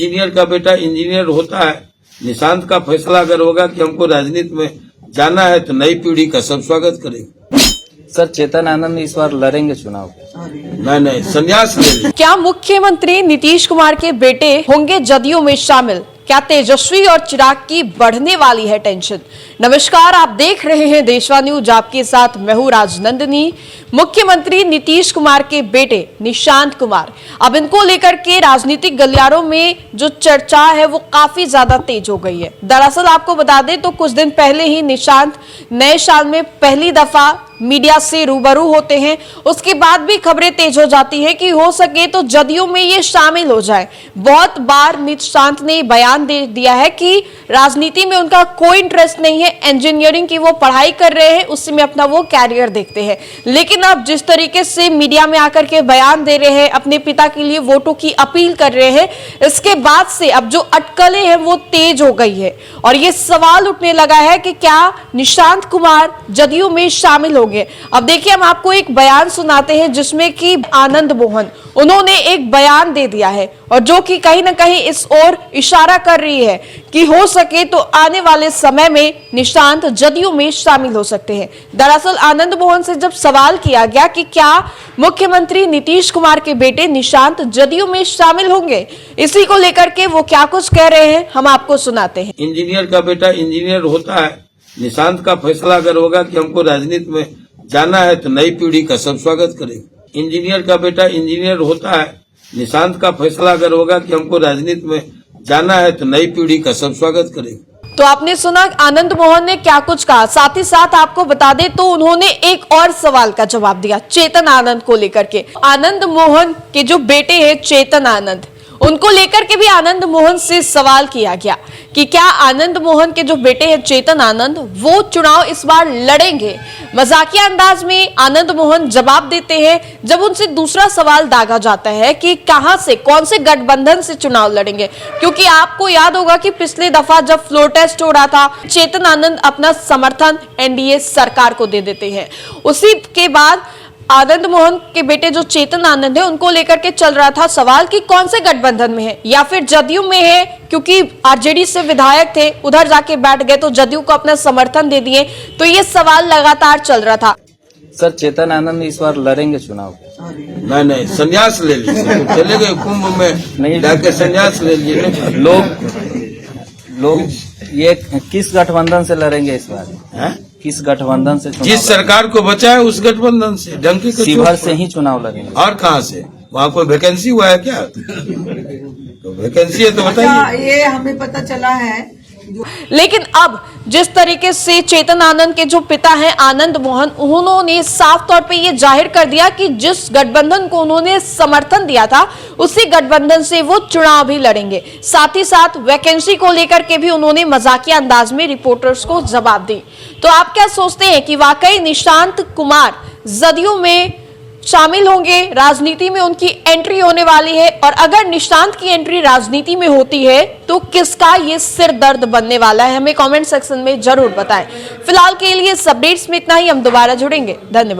Engineer का बेटा engineer होता है। निशांत का फैसला अगर होगा कि हमको राजनीति में जाना है तो नई पीढ़ी का सब स्वागत करेगा। सर, चेतन आनंद इस बार लड़ेंगे चुनाव? नहीं, संन्यास ले ली। क्या मुख्यमंत्री नीतीश कुमार के बेटे होंगे जदयू में शामिल? क्या तेजस्वी और चिराग की बढ़ने वाली है टेंशन? नमस्कार, आप देख रहे हैं देशवा न्यूज, आपके साथ मैं हूं राजनंदिनी। मुख्यमंत्री नीतीश कुमार के बेटे निशांत कुमार, अब इनको लेकर के राजनीतिक गलियारों में जो चर्चा है वो काफी ज्यादा तेज हो गई है। दरअसल आपको बता दें तो कुछ दिन पहले ही निशांत नए साल में पहली दफा मीडिया से रूबरू होते हैं। उसके बाद भी खबरें तेज हो जाती हैं कि हो सके तो जदयू में ये शामिल हो जाए। बहुत बार निशांत ने बयान दे दिया है कि राजनीति में उनका कोई इंटरेस्ट नहीं है, इंजीनियरिंग की वो पढ़ाई कर रहे हैं, उसी में अपना वो कैरियर देखते हैं। लेकिन अब जिस तरीके से मीडिया में आकर के बयान दे रहे हैं, अपने पिता के लिए वोटों की अपील कर रहे हैं, इसके बाद से अब जो अटकलें हैं वो तेज हो गई है और ये सवाल उठने लगा है कि क्या निशांत कुमार जदयू में शामिल होंगे। अब देखिए, हम आपको एक बयान सुनाते हैं जिसमें कि आनंद मोहन उन्होंने एक बयान दे दिया है और जो कि कहीं ना कहीं इस ओर इशारा कर रही है कि हो सके तो आने वाले समय में निशांत जदयू में शामिल हो सकते हैं। दरअसल आनंद मोहन से जब सवाल किया गया कि क्या मुख्यमंत्री नीतीश कुमार के बेटे निशांत जदयू में शामिल होंगे, इसी को लेकर के वो क्या कुछ कह रहे हैं हम आपको सुनाते हैं। इंजीनियर का बेटा इंजीनियर होता है। निशांत का फैसला अगर होगा कि हमको राजनीति में जाना है तो नई पीढ़ी का सब स्वागत करेगा। इंजीनियर का बेटा इंजीनियर होता है। निशांत का फैसला अगर होगा कि हमको राजनीति में जाना है तो नई पीढ़ी का सब स्वागत करेगा। तो आपने सुना आनंद मोहन ने क्या कुछ कहा। साथ ही साथ आपको बता दें तो उन्होंने एक और सवाल का जवाब दिया चेतन आनंद को लेकर के। आनंद मोहन के जो बेटे हैं चेतन आनंद, उनको लेकर के भी आनंद मोहन से सवाल किया गया कि क्या आनंद मोहन के जो बेटे हैं चेतन आनंद वो चुनाव इस बार लड़ेंगे। मजाकिया अंदाज में आनंद मोहन जवाब देते हैं जब उनसे दूसरा सवाल दागा जाता है कि कहां से, कौन से गठबंधन से चुनाव लड़ेंगे। क्योंकि आपको याद होगा कि पिछले दफा जब फ्लोर टेस्ट हो रहा था, चेतन आनंद अपना समर्थन एनडीए सरकार को दे देते हैं। उसी के बाद आनंद मोहन के बेटे जो चेतन आनंद है उनको लेकर के चल रहा था सवाल कि कौन से गठबंधन में है या फिर जदयू में है, क्योंकि आरजेडी से विधायक थे, उधर जाके बैठ गए तो जदयू को अपना समर्थन दे दिए। तो ये सवाल लगातार चल रहा था। सर, चेतन आनंद इस बार लड़ेंगे चुनाव? नहीं, संन्यास ले लीजिए। चले गए कुंभ में, नहीं जाके संन्यास ले लीजिए। लोग ये किस गठबंधन से लड़ेंगे इस बार? है? किस गठबंधन से? जिस सरकार को बचाए उस गठबंधन से। डंकी शिवहर से ही चुनाव लड़ेंगे? और कहाँ से? वहाँ कोई वैकेंसी हुआ है क्या? तो वैकेंसी है तो बताइए। ये हमें पता चला है। लेकिन अब जिस तरीके से चेतन आनंद के जो पिता हैं आनंद मोहन, उन्होंने साफ तौर पे ये जाहिर कर दिया कि जिस गठबंधन को उन्होंने समर्थन दिया था उसी गठबंधन से वो चुनाव भी लड़ेंगे। साथ ही साथ वैकेंसी को लेकर के भी उन्होंने मजाकिया अंदाज में रिपोर्टर्स को जवाब दी। तो आप क्या सोचते हैं कि वाकई निशांत कुमार जदयू में शामिल होंगे, राजनीति में उनकी एंट्री होने वाली है? और अगर निशांत की एंट्री राजनीति में होती है तो किसका ये सिर दर्द बनने वाला है? हमें कमेंट सेक्शन में जरूर बताएं। फिलहाल के लिए इस अपडेट्स में इतना ही, हम दोबारा जुड़ेंगे। धन्यवाद।